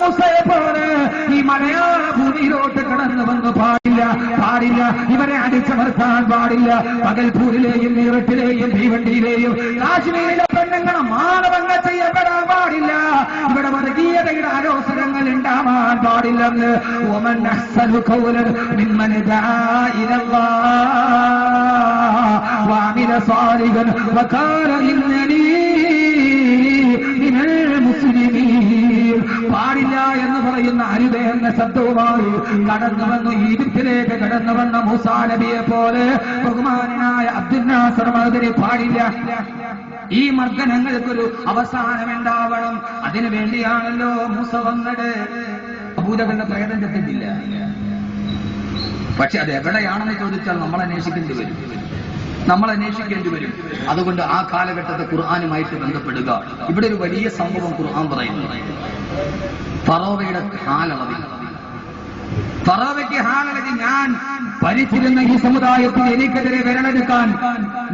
മൂസയെ പോലെ ഈ മലയാള ഭൂമിയിലോട്ട് കടന്നു വന്ന് പാടില്ല. ഇവരെ അടിച്ചമർത്താൻ പാടില്ല. പകൽപൂരിലെയും മീററ്റിലെയും ഭീവണ്ടിയിലെയും കാശ്മീരിലെ പെണ്ണുങ്ങളെ മാനവങ്ങൾ ചെയ്യപ്പെടാൻ പാടില്ല. ഇവിടെ വർഗീയതയുടെ ആലോചനകൾ ഉണ്ടാവാൻ പാടില്ലെന്ന് വമൻ അഹ്സനു ഖൗലൻ മിമ്മൻ ദആ ഇലല്ലാഹ് വഅമില സാലിഹൻ വഖാല ഇന്നനീ മിനൽ മുസ്ലിമീൻ. പാടില്ല എന്ന് പറയുന്ന അരുതേ എന്ന ശബ്ദവുമായി കടന്നു വന്നു ഈജിപ്തിലേക്ക് കടന്നു വന്ന മൂസാ നബിയെ പോലെ ബഹുമാനായ അബ്ദുൽ നാസർ മഅ്ദനി പാടില്ല. ഈ മർദ്ദനങ്ങൾക്കൊരു അവസാനമുണ്ടാവണം. അതിനു വേണ്ടിയാണല്ലോ മൂസ വന്നത്. അബൂജഹലിന്റെ പ്രേതം ചെത്തിട്ടില്ല. പക്ഷെ അത് എവിടെയാണെന്ന് ചോദിച്ചാൽ നമ്മൾ അന്വേഷിക്കേണ്ടി വരും. അതുകൊണ്ട് ആ കാലഘട്ടത്തെ ഖുർആനുമായിട്ട് ബന്ധപ്പെടുക. ഇവിടെ ഒരു വലിയ സംഭവം ഖുർആൻ പറയുന്നു. ഫറോവയുടെ ഫറോവയ്ക്ക് ഹാലളകി ഞാൻ ഭരിച്ചിരുന്ന ഈ സമുദായത്തിൽ എനിക്കെതിരെ വിരലെടുക്കാൻ,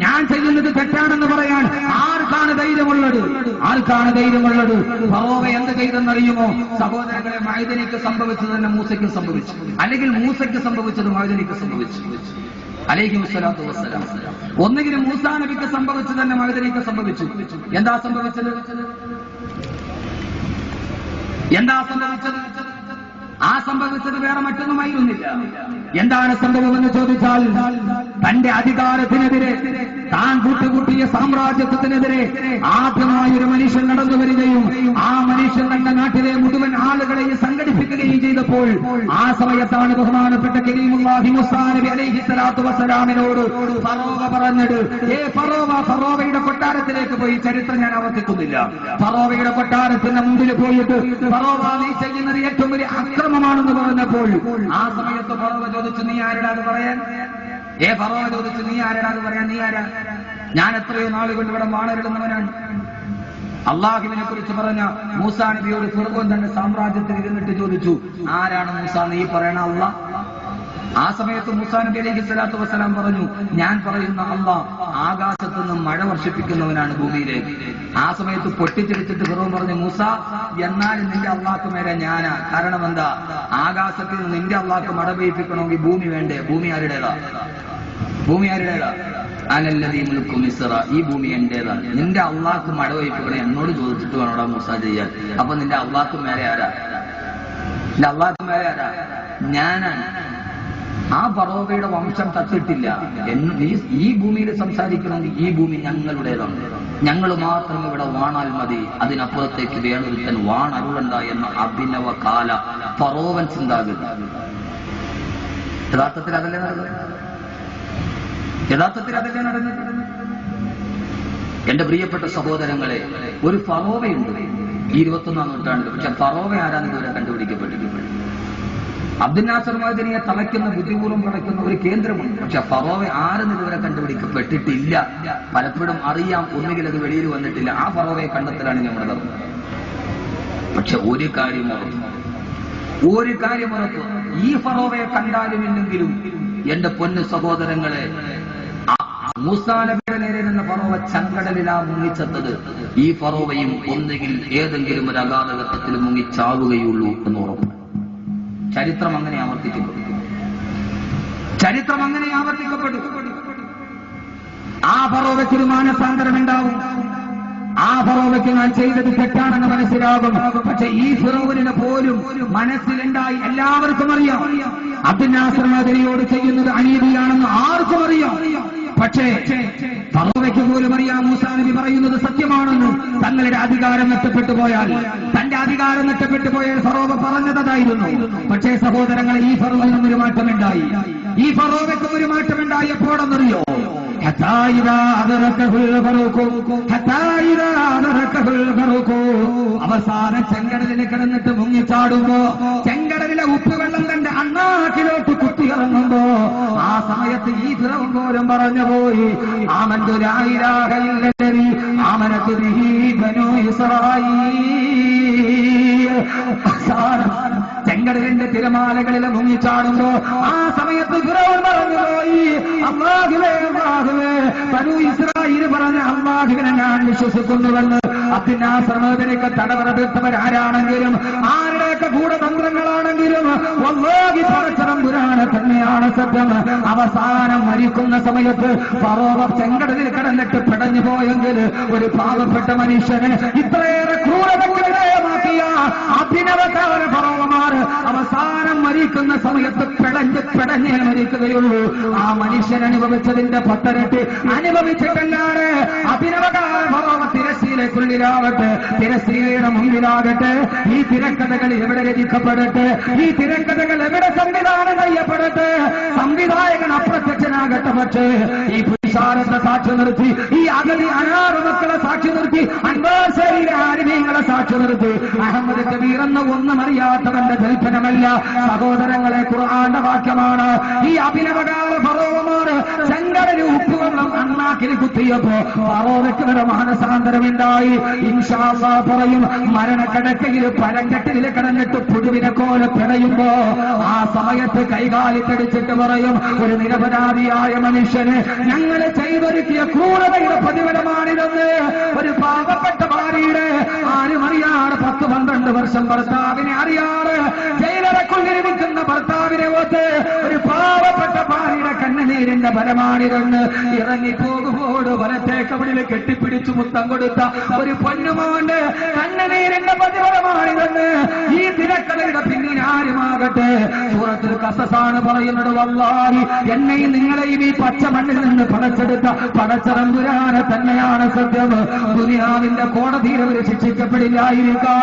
ഞാൻ ചെയ്യുന്നത് തെറ്റാണെന്ന് പറയാൻ ആർക്കാണ് ധൈര്യമുള്ളത്? ഫറോവ എന്ത് ചെയ്തെന്നറിയുമോ? സഹോദരങ്ങളെ, മഅ്ദനിക്ക് സംഭവിച്ചത് തന്നെ മൂസയ്ക്ക് സംഭവിച്ചു, അല്ലെങ്കിൽ മൂസയ്ക്ക് സംഭവിച്ചത് മഅ്ദനിക്ക് സംഭവിച്ചു. അലൈഹിമുസ്സലാത്തു വസ്സലാം. ഒന്നുകിലും മൂസാ നബിക്ക് സംഭവിച്ചത് തന്നെ മഅ്ദനിക്ക് സംഭവിച്ചു. എന്താ സംഭവിച്ചത്? ആ സംഭവിച്ചത് വേറെ മറ്റൊന്നുമായിരുന്നില്ല. എന്താണ് സംഭവമെന്ന് ചോദിച്ചാൽ, തന്റെ അധികാരത്തിനെതിരെ, താൻ കൂട്ടുകൂട്ടിയ സാമ്രാജ്യത്വത്തിനെതിരെ ആദ്യമായൊരു മനുഷ്യൻ നടന്നു വരികയും ആ മനുഷ്യൻ തന്റെ നാട്ടിലെ മുഴുവൻ ആളുകളെയും സംഘടിപ്പിക്കുകയും ചെയ്തപ്പോൾ ആ സമയത്താണ് ബഹുമാനപ്പെട്ട കരീമുല്ലാഹി മൂസാ നബി അലൈഹിസ്സലാത്തു വസ്സലാമിനോട് ഫറോവ പറഞ്ഞത്, ഫറോവയുടെ കൊട്ടാരത്തിലേക്ക് പോയി. ചരിത്രം ഞാൻ ആവർത്തിക്കുന്നില്ല. ഫറോവയുടെ കൊട്ടാരത്തിന് മുമ്പിൽ പോയിട്ട് ഫറോവ നീ ചെയ്യുന്നത് ഏറ്റവും വലിയ അക്രമമാണെന്ന് പറഞ്ഞപ്പോൾ ആ സമയത്ത് ഫറോവ ചോദിച്ചു, നീ ആരാണ് പറയാൻ? ഫറോവ ചോദിച്ചു, നീ ആരാണ് പറയാൻ? നീ ആരാ? ഞാൻ എത്രയോ നാളുകൊണ്ട് ഇവിടെ വാണരിടുന്നവനാണ്. അള്ളാഹുവിനെ കുറിച്ച് പറഞ്ഞ മൂസാ നബിയോട് ഫിർഔൻ തന്റെ സാമ്രാജ്യത്തിൽ ഇരുന്നിട്ട് ചോദിച്ചു, ആരാണ് മൂസാ നീ പറയണ അള്ളാഹ്? ആ സമയത്ത് മൂസാ നബി അലൈഹിസ്സലാത്തു വസ്സലാം പറഞ്ഞു, ഞാൻ പറയുന്ന അള്ളാഹ് ആകാശത്തു നിന്നും മഴ വർഷിപ്പിക്കുന്നവനാണ് ഭൂമിയിലേക്ക്. ആ സമയത്ത് പൊട്ടിച്ചിരിച്ചിട്ട് ഫിർഔൻ പറഞ്ഞു, മൂസ എന്നാലും നിന്റെ അള്ളാഹ്ക്ക് മേലെ ഞാനാ. കാരണം എന്താ? ആകാശത്തിൽ നിന്ന് നിന്റെ അള്ളാഹ്ക്ക് മഴ പെയ്യിപ്പിക്കണമെങ്കിൽ ഭൂമി വേണ്ടേ? ഭൂമി ആരുടേതാ? അനല്ലദീ മുൽക്കു മിസ്റ, ഈ ഭൂമി എന്റേതാണ്. നിന്റെ അള്ളാഹ്ക്ക് മഴ പെയ്യിപ്പിക്കണം എന്നോട് ചോദിച്ചിട്ട് വേണോടാ മൂസ ചെയ്യാൻ. അപ്പൊ നിന്റെ അള്ളാഹ്ക്ക് മേലെ ആരാ? ഞാനാണ്. ആ ഫറോവയുടെ വംശം തത്തിട്ടില്ല. ഈ ഭൂമിയിൽ സംസാരിക്കണമെങ്കിൽ ഈ ഭൂമി ഞങ്ങളുടേതാണ്. ഞങ്ങൾ മാത്രം ഇവിടെ വാണാൽ മതി, അതിനപ്പുറത്തേക്ക് വേണൊരുത്തൻ വാണരുളണ്ട എന്ന അഭിനവ കാല ഫറോവൻ ചിന്താഗതി. യഥാർത്ഥത്തിൽ അതല്ലേ നടന്നത്? എന്റെ പ്രിയപ്പെട്ട സഹോദരങ്ങളെ, ഒരു ഫറോവയുണ്ട് ഈ 21-ാം നൂറ്റാണ്ടിൽ. പക്ഷെ ഫറോവ ആരാന്ന് ഇതുവരെ കണ്ടുപിടിക്കപ്പെട്ടിട്ടുണ്ട്. അബ്ദുൽ നാസർ മഅ്ദനിയെ തളയ്ക്കുന്ന, ബുദ്ധിപൂർവ്വം തളയ്ക്കുന്ന ഒരു കേന്ദ്രമുണ്ട്. പക്ഷെ ഫറോവ ആരെന്ന് ഇതുവരെ കണ്ടുപിടിക്കപ്പെട്ടിട്ടില്ല. പലപ്പോഴും അറിയാം, ഒന്നുകിൽ അത് വെളിയിൽ വന്നിട്ടില്ല. ആ ഫറോവയെ കണ്ടെത്തലാണ് നമ്മുടെ ധർമ്മം. പക്ഷെ ഒരു കാര്യം ഉറപ്പ്, ഈ ഫറോവയെ കണ്ടാലുമില്ലെങ്കിലും എന്റെ പൊന്നു സഹോദരങ്ങളെ, മൂസാ നബിയുടെ നേരെ നിന്ന ഫറോവ ചെങ്കടലിലാ മുങ്ങിച്ചെത്തത്. ഈ ഫറോവയും ഒന്നുകിൽ ഏതെങ്കിലും ഒരു അഗാധഘട്ടത്തിൽ മുങ്ങിച്ചാവുകയുള്ളൂ എന്ന് ഉറപ്പ്. ചരിത്രം അങ്ങനെ ആവർത്തിക്കപ്പെടും. ആ ഫറോവയ്ക്ക് ഒരു മാനസാന്തരം ഉണ്ടാവും. ആ ഫറോവയ്ക്ക് ഞാൻ ചെയ്തത് തെറ്റാണെന്ന് മനസ്സിലാകും. പക്ഷെ ഈ ഫിറൗനിനെ പോലും മനസ്സിലുണ്ടായി എല്ലാവർക്കും അറിയാം. അബ്ദുൽ നാസർ മഅ്ദനിയോട് ചെയ്യുന്നത് അനീതിയാണെന്ന് ആർക്കും അറിയാം. പക്ഷേ ഫറോവയ്ക്ക് പോലും അറിയാം മൂസാ നബി പറയുന്നത് സത്യമാണെന്ന്. തങ്ങളുടെ അധികാരം നഷ്ടപ്പെട്ടു പോയാൽ ഫറോവ പറഞ്ഞതായിരുന്നു. പക്ഷേ സഹോദരങ്ങളെ, ഈ ഫറോവിനും ഒരു മാറ്റമുണ്ടായി. ഈ ഫറോവയ്ക്കും ഒരു മാറ്റമുണ്ടായി. എപ്പോഴെന്നറിയോ? അവസാന ചെങ്കടലിൽ കിടന്നിട്ട് മുങ്ങിച്ചാടുമ്പോ ചെങ്കടലിലെ ഉപ്പുവെള്ളം തന്റെ അണ്ണാക്കിലോട്ട് കുത്തിയിറങ്ങുമ്പോ ആ സമയത്ത് ഈ ഫിറൗൻ പോലും പറഞ്ഞു പോയി, ആമന്തു ലാ ഇലാഹ ഇല്ലല്ലദീ ആമനതു ബിഹി ബനൂ ഇസ്രായീൽ. ചെങ്കടലിന്റെ തിരമാലകളിൽ മുങ്ങിച്ചാടുമ്പോ ആ സമയത്ത് ഫിറൗൻ പറഞ്ഞു പോയി, അല്ലാഹുവേ ബനൂ ഇസ്രായീൽ പറഞ്ഞ അല്ലാഹുവിനെ ഞാൻ വിശ്വസിക്കുന്നുവെന്ന്. അബ്ദുൽ നാസർ മഅ്ദനിക്ക് തടവറ തീർത്തവരാരാണെങ്കിലും, ആരുടെയൊക്കെ വല്ലാഹി പടച്ചതമ്പുരാനെ തന്നെയാണ് സത്യം. അവസാനം മരിക്കുന്ന സമയത്ത് ഫറോവ ചെങ്കടലിൽ കിടന്നിട്ട് പിടഞ്ഞു പോയെങ്കിൽ ഒരു പാവപ്പെട്ട മനുഷ്യന് ഇത്രയേറെ ക്രൂരതയ്ക്ക് വിധേയമാക്കിയ അഭിനവകാര ഫറോവമാർ അവസാനം മരിക്കുന്ന സമയത്ത് പിടഞ്ഞേ മരിക്കുകയുള്ളൂ. ആ മനുഷ്യൻ അനുഭവിച്ചതിന്റെ 10 ഇരട്ടി അനുഭവിച്ചിട്ടല്ലാതെ അഭിനവകാര ഫറോവ തിരശ്ശീലക്കുള്ളിലാവട്ടെ, തിരശ്ശീലയുടെ മുന്നിലാകട്ടെ, ഈ തിരക്കഥകൾ എവിടെ രചിക്കപ്പെടട്ടെ, ഈ തിരക്കഥകൾ എവിടെ സംവിധാനം ചെയ്യപ്പെടട്ടെ, സംവിധായകൻ അപ്രത്യക്ഷനാകട്ടെ. പക്ഷേ ഈ പുരുഷാരത്തെ സാക്ഷി നിർത്തി, ഈ അഗതി അനാറ് മക്കളെ സാക്ഷി നിർത്തി, അൻവാസരിയിലെ ആരിമീങ്ങളെ സാക്ഷി നിർത്തി, അഹമ്മദ് കബീർ എന്ന ഒന്നും അറിയാത്തവന്റെ ജൽപ്പനമല്ല സഹോദരങ്ങളെ, ഖുർആന്റെ വാക്യമാണ്. ഈ അഭിനവകാല ഫറോവമാര് ചെങ്കടലിൽ ഉപ്പുവെള്ളം അണ്ണാക്കിൽ കുത്തിയപ്പോ ഫറോവയ്ക്ക് വരെ മാനസാന്തരമുണ്ടായി. ഇൻഷാ അല്ലാഹ് പറയും, മരണക്കിടക്കയിൽ പരങ്കട്ടിൽ കിടന്നിട്ട് പുഴുവിനെ പോലെ പിടയുമ്പോ ആ സമയത്ത് കൈകാലിക്കടിച്ചിട്ട് പറയും, ഒരു നിരപരാധിയായ മനുഷ്യന് ഞങ്ങളെ ചെയ്തൊരുക്കിയ ക്രൂരതയുടെ പ്രതിഫലമാണിതെന്ന്. ഒരു പാവപ്പെട്ട ഭാര്യയുടെ ആരും അറിയാതെ 10-12 വർഷം ഭർത്താവിനെ അറിയാതെ ജയിലറക്കുള്ളിൽ നിൽക്കുന്ന ഭർത്താവിനെ ഓർത്ത് ഒരു പാവപ്പെട്ട ഭാര്യയുടെ കണ്ണുനീരിന്റെ ഫലമാണിതെന്ന്. ഇറങ്ങിപ്പോകുമ്പോൾ വലത്തെ കവിളിൽ കെട്ടിപ്പിടിച്ചു മുത്തം കൊടുത്ത ഒരു പൊന്നുമോന്റെ കണ്ണുനീരിന്റെ പ്രതിഫലമാണിതെന്ന്. ഈ തിരക്കഥയുടെ പിന്നിൽ ആരുമാകട്ടെ സൂറത്തുൽ ഖസസാണ് പറയുന്നത്, വല്ലാഹി എന്നെയും നിങ്ങളെയും ഈ പച്ചമണ്ണിൽ നിന്ന് പടച്ചെടുത്ത പടച്ചതമ്പുരാനെ തന്നെയാണ് സത്യം. ദുനിയാവിന്റെ കോടതിയിൽ അവർ ശിക്ഷിക്കപ്പെടില്ലായിരിക്കാം.